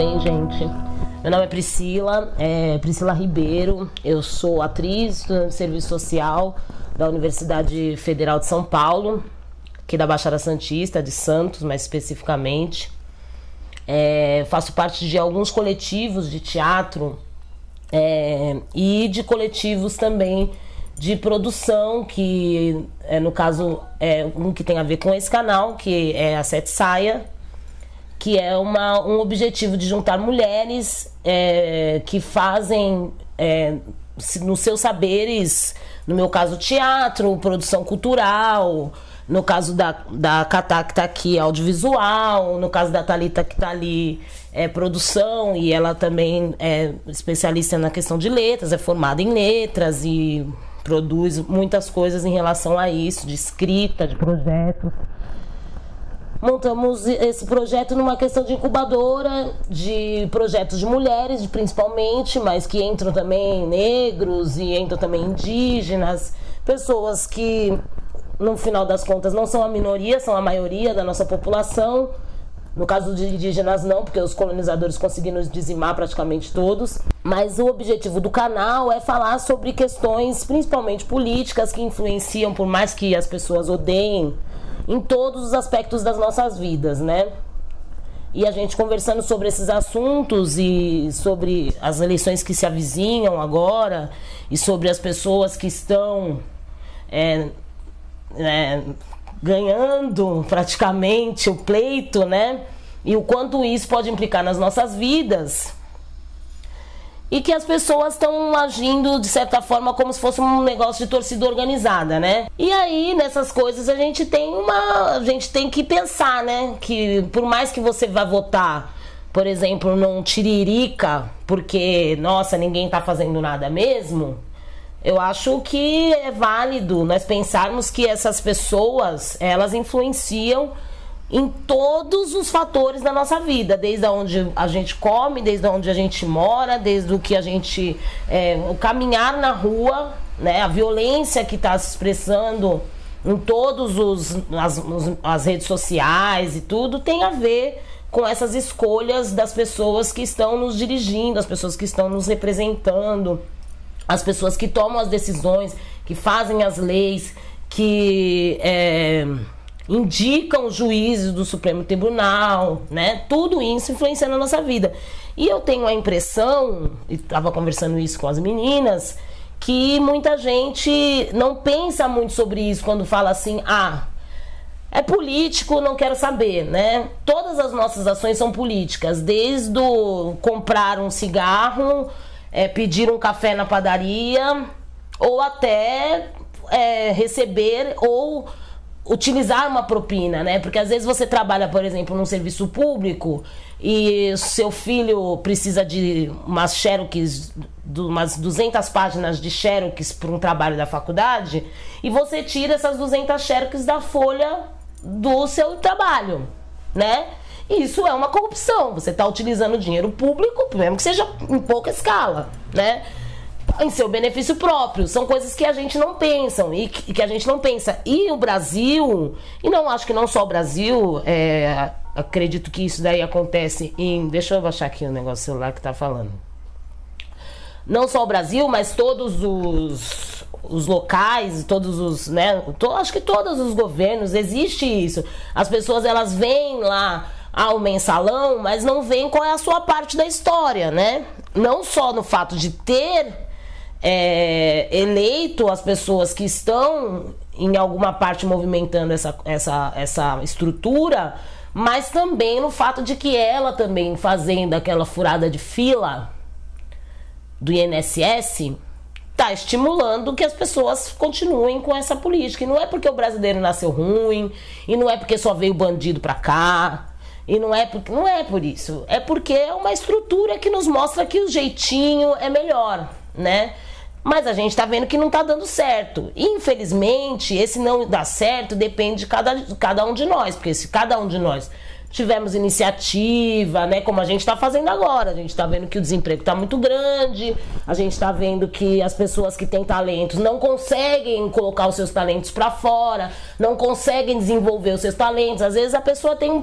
bem, gente? Meu nome é Priscila Ribeiro, eu sou atriz do Serviço Social da Universidade Federal de São Paulo, aqui da Baixada Santista, de Santos, mais especificamente. Faço parte de alguns coletivos de teatro e de coletivos também de produção, que no caso é um que tem a ver com esse canal, que é a Sete Saia, que é um objetivo de juntar mulheres que fazem nos seus saberes, no meu caso teatro, produção cultural, no caso da Catá, que está aqui, audiovisual, no caso da Thalita, que está ali, produção, e ela também é especialista na questão de letras, é formada em letras e produz muitas coisas em relação a isso, de escrita, de projetos. Montamos esse projeto numa questão de incubadora, de projetos de mulheres, principalmente, mas que entram também negros e entram também indígenas, pessoas que, no final das contas, não são a minoria, são a maioria da nossa população. No caso de indígenas não, porque os colonizadores conseguiram dizimar praticamente todos. Mas o objetivo do canal é falar sobre questões, principalmente políticas, que influenciam, por mais que as pessoas odeiem, em todos os aspectos das nossas vidas, né? E a gente conversando sobre esses assuntos e sobre as eleições que se avizinham agora e sobre as pessoas que estão ganhando praticamente o pleito, né? E o quanto isso pode implicar nas nossas vidas. E que as pessoas estão agindo, de certa forma, como se fosse um negócio de torcida organizada, né? E aí, nessas coisas, a gente tem que pensar, né? Que por mais que você vá votar, por exemplo, num tiririca, porque, nossa, ninguém tá fazendo nada mesmo, eu acho que é válido nós pensarmos que essas pessoas, elas influenciam em todos os fatores da nossa vida, desde onde a gente come, desde onde a gente mora, desde o que a gente... o caminhar na rua, né, a violência que está se expressando em todas as redes sociais e tudo, tem a ver com essas escolhas das pessoas que estão nos dirigindo, as pessoas que estão nos representando, as pessoas que tomam as decisões, que fazem as leis, que... indicam os juízes do Supremo Tribunal, né? Tudo isso influencia na nossa vida. E eu tenho a impressão, e estava conversando isso com as meninas, que muita gente não pensa muito sobre isso quando fala assim, é político, não quero saber, né? Todas as nossas ações são políticas, desde o comprar um cigarro, pedir um café na padaria, ou até receber ou utilizar uma propina, né? Porque às vezes você trabalha, por exemplo, num serviço público e seu filho precisa de umas xerox, umas 200 páginas de xerox para um trabalho da faculdade, e você tira essas 200 xerox da folha do seu trabalho, né? Isso é uma corrupção. Você está utilizando dinheiro público, mesmo que seja em pouca escala, né? Em seu benefício próprio. São coisas que a gente não pensa e que a gente não pensa. E o Brasil, e não acho que não só o Brasil, acredito que isso daí acontece em... Deixa eu baixar aqui o negócio do celular que tá falando. Não só o Brasil, mas todos os locais, todos os, né? Acho que todos os governos, existe isso. As pessoas, elas vêm lá ao mensalão, mas não veem qual é a sua parte da história, né? Não só no fato de ter eleito as pessoas que estão em alguma parte movimentando essa estrutura, mas também no fato de que ela também, fazendo aquela furada de fila do INSS, está estimulando que as pessoas continuem com essa política. E não é porque o brasileiro nasceu ruim, e não é porque só veio bandido pra cá, e não é por isso. É porque é uma estrutura que nos mostra que o jeitinho é melhor, né? Mas a gente tá vendo que não tá dando certo. E, infelizmente, esse não dar certo depende de cada um de nós. Porque se cada um de nós tivermos iniciativa, né, como a gente tá fazendo agora, a gente tá vendo que o desemprego tá muito grande, a gente tá vendo que as pessoas que têm talentos não conseguem colocar os seus talentos para fora, não conseguem desenvolver os seus talentos. Às vezes a pessoa tem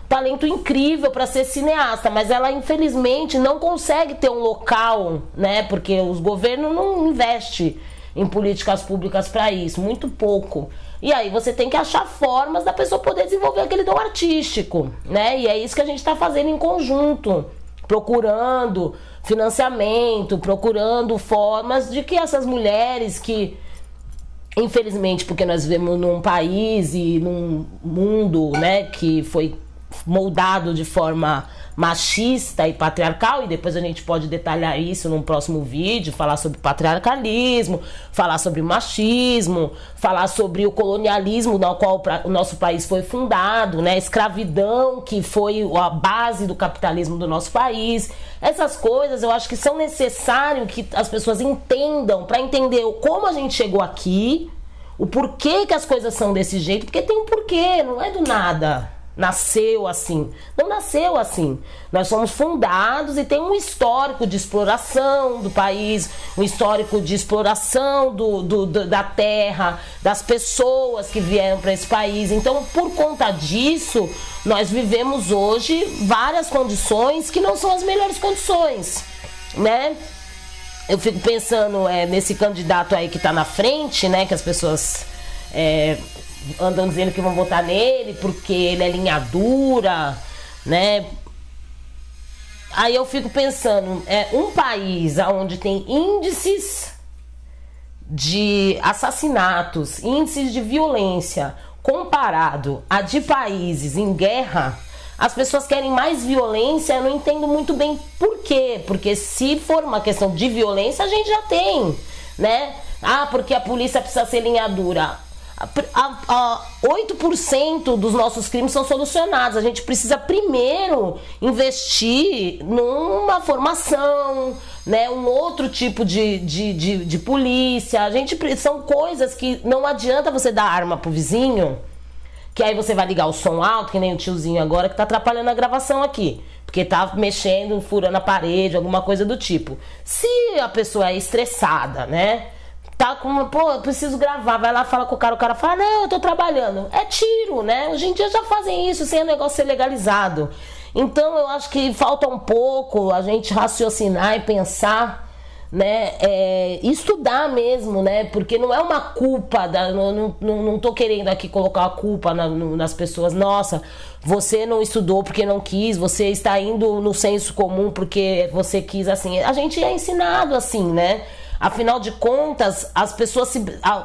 talento incrível para ser cineasta, mas ela infelizmente não consegue ter um local, né? Porque os governos não investem em políticas públicas para isso, muito pouco. E aí você tem que achar formas da pessoa poder desenvolver aquele dom artístico, né? E é isso que a gente está fazendo em conjunto, procurando financiamento, procurando formas de que essas mulheres que, infelizmente, porque nós vivemos num país e num mundo, né, que foi moldado de forma machista e patriarcal, e depois a gente pode detalhar isso num próximo vídeo, falar sobre patriarcalismo, falar sobre machismo, falar sobre o colonialismo no qual o nosso país foi fundado, né, escravidão, que foi a base do capitalismo do nosso país. Essas coisas eu acho que são necessárias que as pessoas entendam, para entender como a gente chegou aqui, o porquê que as coisas são desse jeito, porque tem um porquê, não é do nada. Nasceu assim. Não nasceu assim. Nós somos fundados e tem um histórico de exploração do país, um histórico de exploração da terra, das pessoas que vieram para esse país. Então, por conta disso, nós vivemos hoje várias condições que não são as melhores condições, né? Eu fico pensando nesse candidato aí que está na frente, né? Que as pessoas andam dizendo que vão votar nele porque ele é linha dura, né? Aí eu fico pensando, um país onde tem índices de assassinatos, índices de violência comparado a de países em guerra, as pessoas querem mais violência. Eu não entendo muito bem por quê, porque se for uma questão de violência a gente já tem, né? Porque a polícia precisa ser linha dura. 8% dos nossos crimes são solucionados. A gente precisa primeiro investir numa formação, né, um outro tipo de polícia. São coisas que não adianta você dar arma pro vizinho, que aí você vai ligar o som alto, que nem o tiozinho agora que tá atrapalhando a gravação aqui, porque tá mexendo, furando a parede, alguma coisa do tipo. Se a pessoa é estressada, né, tá com, eu preciso gravar, vai lá, fala com o cara fala, não, eu tô trabalhando. É tiro, né? Hoje em dia já fazem isso sem o negócio ser legalizado. Então eu acho que falta um pouco a gente raciocinar e pensar, né? Estudar mesmo, né? Porque não é uma culpa, não tô querendo aqui colocar a culpa nas pessoas. Nossa, você não estudou porque não quis, você está indo no senso comum porque você quis, assim. A gente é ensinado assim, né? Afinal de contas, as pessoas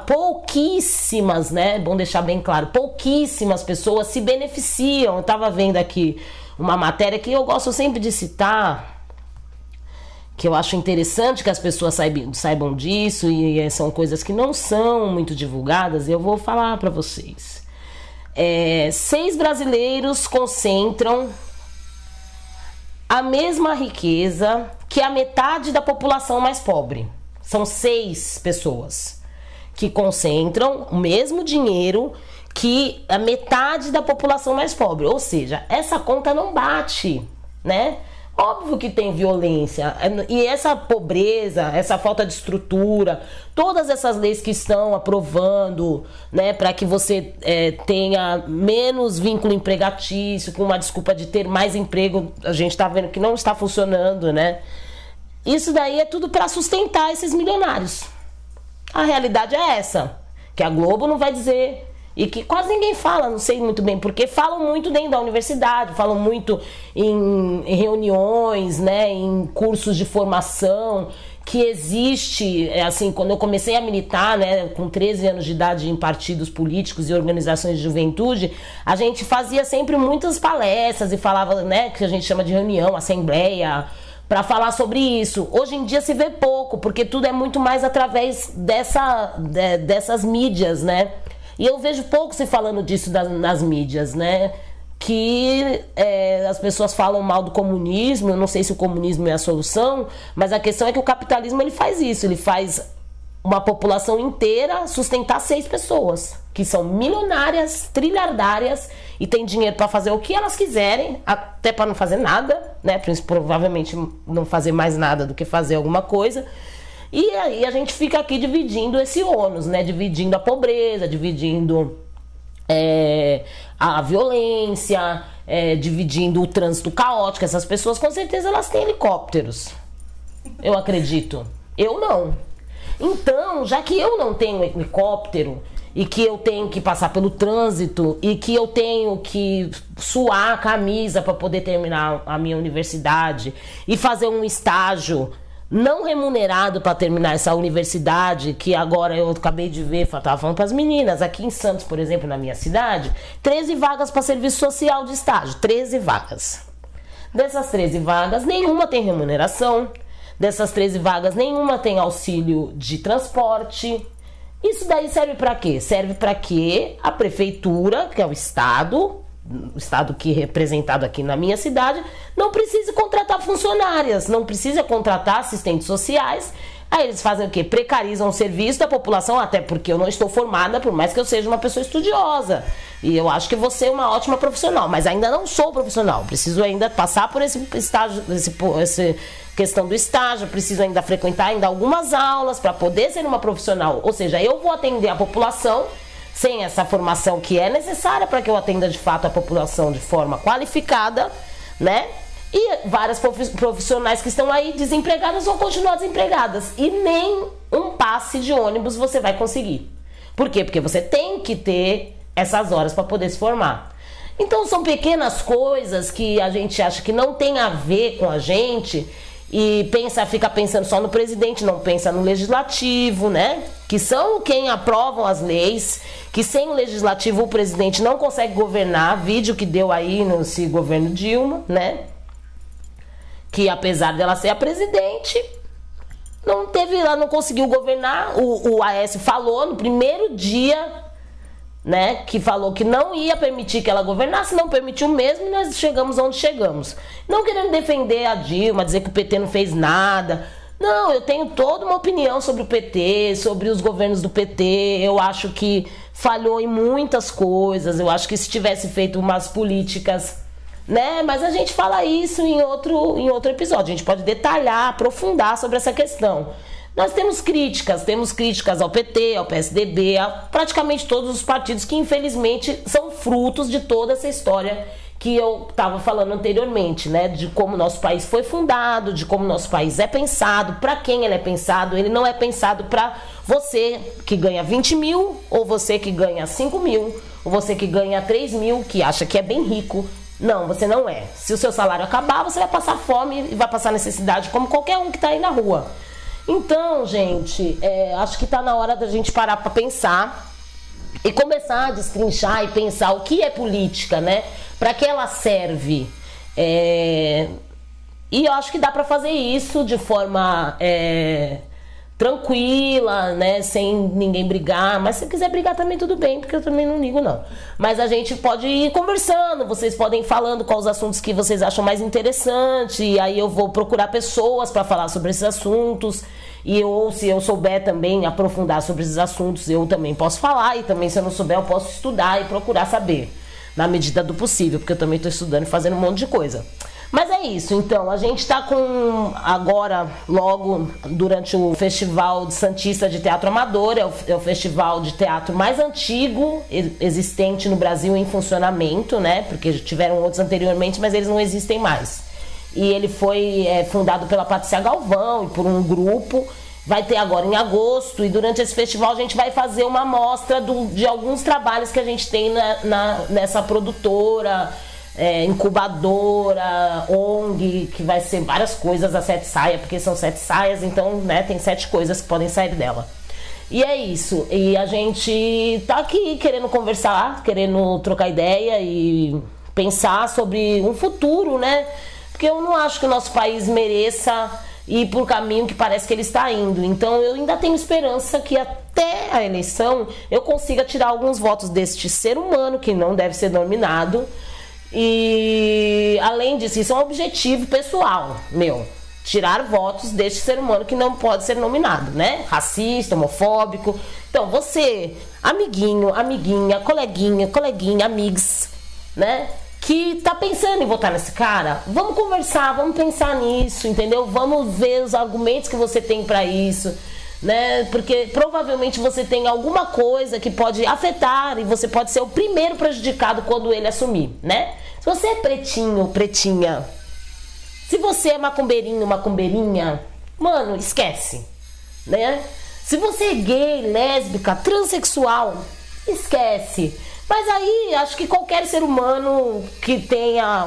pouquíssimas, né? Bom deixar bem claro, pouquíssimas pessoas se beneficiam. Eu estava vendo aqui uma matéria que eu gosto sempre de citar, que eu acho interessante que as pessoas saibam disso, e são coisas que não são muito divulgadas, e eu vou falar para vocês. 6 brasileiros concentram a mesma riqueza que a metade da população mais pobre. São 6 pessoas que concentram o mesmo dinheiro que a metade da população mais pobre. Ou seja, essa conta não bate, né? Óbvio que tem violência. E essa pobreza, essa falta de estrutura, todas essas leis que estão aprovando, né, para que você tenha menos vínculo empregatício, com uma desculpa de ter mais emprego, a gente está vendo que não está funcionando, né? Isso daí é tudo para sustentar esses milionários. A realidade é essa, que a Globo não vai dizer, e que quase ninguém fala, não sei muito bem, porque falam muito dentro da universidade, falam muito em reuniões, né, em cursos de formação, que existe, assim, quando eu comecei a militar, né, com 13 anos de idade em partidos políticos e organizações de juventude, a gente fazia sempre muitas palestras e falava, né, que a gente chama de reunião, assembleia, para falar sobre isso. Hoje em dia se vê pouco, porque tudo é muito mais através dessas mídias, né? E eu vejo pouco se falando disso nas mídias, né? Que as pessoas falam mal do comunismo. Eu não sei se o comunismo é a solução, mas a questão é que o capitalismo ele faz isso, ele faz uma população inteira sustentar 6 pessoas, que são milionárias, trilhardárias, e tem dinheiro para fazer o que elas quiserem, até para não fazer nada, né? Provavelmente não fazer mais nada do que fazer alguma coisa. E aí a gente fica aqui dividindo esse ônus, né? Dividindo a pobreza, dividindo a violência, dividindo o trânsito caótico. Essas pessoas, com certeza, elas têm helicópteros. Eu acredito. Eu não. Então, já que eu não tenho helicóptero e que eu tenho que passar pelo trânsito e que eu tenho que suar a camisa para poder terminar a minha universidade e fazer um estágio não remunerado para terminar essa universidade, que agora eu acabei de ver, estava falando para as meninas, aqui em Santos, por exemplo, na minha cidade, 13 vagas para serviço social de estágio, 13 vagas. Dessas 13 vagas, nenhuma tem remuneração. Dessas 13 vagas, nenhuma tem auxílio de transporte. Isso daí serve para quê? Serve para que a prefeitura, que é o estado que é representado aqui na minha cidade, não precise contratar funcionárias, não precisa contratar assistentes sociais. Aí eles fazem o quê? Precarizam o serviço da população, até porque eu não estou formada, por mais que eu seja uma pessoa estudiosa. E eu acho que vou ser uma ótima profissional, mas ainda não sou profissional. Preciso ainda passar por esse estágio, essa questão do estágio, preciso ainda frequentar ainda algumas aulas para poder ser uma profissional. Ou seja, eu vou atender a população sem essa formação que é necessária para que eu atenda de fato a população de forma qualificada, né? E várias profissionais que estão aí desempregadas vão continuar desempregadas. E nem um passe de ônibus você vai conseguir. Por quê? Porque você tem que ter essas horas para poder se formar. Então são pequenas coisas que a gente acha que não tem a ver com a gente e fica pensando só no presidente, não pensa no legislativo, né? Que são quem aprovam as leis, que sem o legislativo o presidente não consegue governar. Vídeo que deu aí nesse governo Dilma, né? Que apesar dela ser a presidente, ela não conseguiu governar. O Aécio falou no primeiro dia, né, que falou que não ia permitir que ela governasse, não permitiu mesmo, e nós chegamos onde chegamos. Não querendo defender a Dilma, dizer que o PT não fez nada. Não, eu tenho toda uma opinião sobre o PT, sobre os governos do PT. Eu acho que falhou em muitas coisas. Eu acho que se tivesse feito umas políticas, né? Mas a gente fala isso em outro episódio. A gente pode detalhar, aprofundar sobre essa questão. Nós temos críticas ao PT, ao PSDB, a praticamente todos os partidos que infelizmente são frutos de toda essa história que eu estava falando anteriormente, né? De como nosso país foi fundado, de como nosso país é pensado, para quem ele é pensado. Ele não é pensado para você que ganha 20 mil, ou você que ganha 5 mil, ou você que ganha 3 mil, que acha que é bem rico. Não, você não é. Se o seu salário acabar, você vai passar fome e vai passar necessidade, como qualquer um que está aí na rua. Então, gente, acho que está na hora da gente parar para pensar e começar a destrinchar e pensar o que é política, né? Para que ela serve. E eu acho que dá para fazer isso de forma tranquila, né? Sem ninguém brigar. Mas se quiser brigar também tudo bem, porque eu também não ligo, não. Mas a gente pode ir conversando, vocês podem ir falando quais os assuntos que vocês acham mais interessantes, e aí eu vou procurar pessoas para falar sobre esses assuntos. Ou se eu souber também aprofundar sobre esses assuntos, eu também posso falar. E também, se eu não souber, eu posso estudar e procurar saber, na medida do possível, porque eu também estou estudando e fazendo um monte de coisa. Mas é isso, então, a gente está com, agora, logo, durante o Festival de Santista de Teatro Amador, é o festival de teatro mais antigo existente no Brasil em funcionamento, né? Porque tiveram outros anteriormente, mas eles não existem mais. E ele foi fundado pela Patrícia Galvão e por um grupo. Vai ter agora em agosto, e durante esse festival a gente vai fazer uma amostra de alguns trabalhos que a gente tem nessa produtora, incubadora, ONG, que vai ser várias coisas, a 7 Saia, porque são 7 saias, então, né, tem 7 coisas que podem sair dela. E é isso, e a gente tá aqui querendo conversar, querendo trocar ideia e pensar sobre um futuro, né? Porque eu não acho que o nosso país mereça ir por caminho que parece que ele está indo. Então eu ainda tenho esperança que até a eleição eu consiga tirar alguns votos deste ser humano que não deve ser nominado. E além disso, isso é um objetivo pessoal meu, tirar votos deste ser humano que não pode ser nominado, né? Racista, homofóbico. Então você, amiguinho, amiguinha, coleguinha, amigos, né? Que tá pensando em votar nesse cara, vamos conversar, vamos pensar nisso, entendeu? Vamos ver os argumentos que você tem pra isso. né? Porque provavelmente você tem alguma coisa que pode afetar e você pode ser o primeiro prejudicado quando ele assumir, né? Se você é pretinho, pretinha, se você é macumbeirinho, macumbeirinha, mano, esquece, né? Se você é gay, lésbica, transexual, esquece. Mas aí, acho que qualquer ser humano que tenha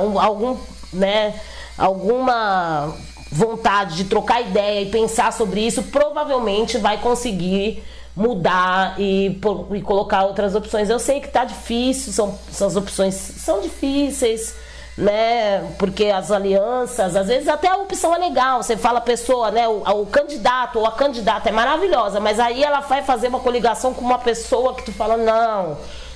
alguma vontade de trocar ideia e pensar sobre isso, provavelmente vai conseguir mudar e colocar outras opções. Eu sei que tá difícil, essas opções são difíceis, né? Porque as alianças, às vezes até a opção é legal. Você fala a pessoa, né? O candidato ou a candidata é maravilhosa, mas aí ela vai fazer uma coligação com uma pessoa que tu fala,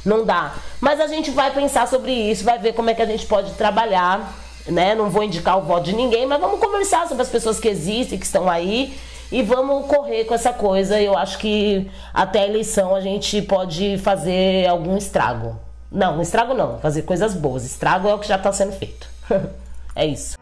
não dá. Mas a gente vai pensar sobre isso, vai ver como é que a gente pode trabalhar, né? Não vou indicar o voto de ninguém, mas vamos conversar sobre as pessoas que existem, que estão aí, e vamos correr com essa coisa. Eu acho que até a eleição a gente pode fazer algum estrago. Não, estrago não, fazer coisas boas. Estrago é o que já está sendo feito. É isso.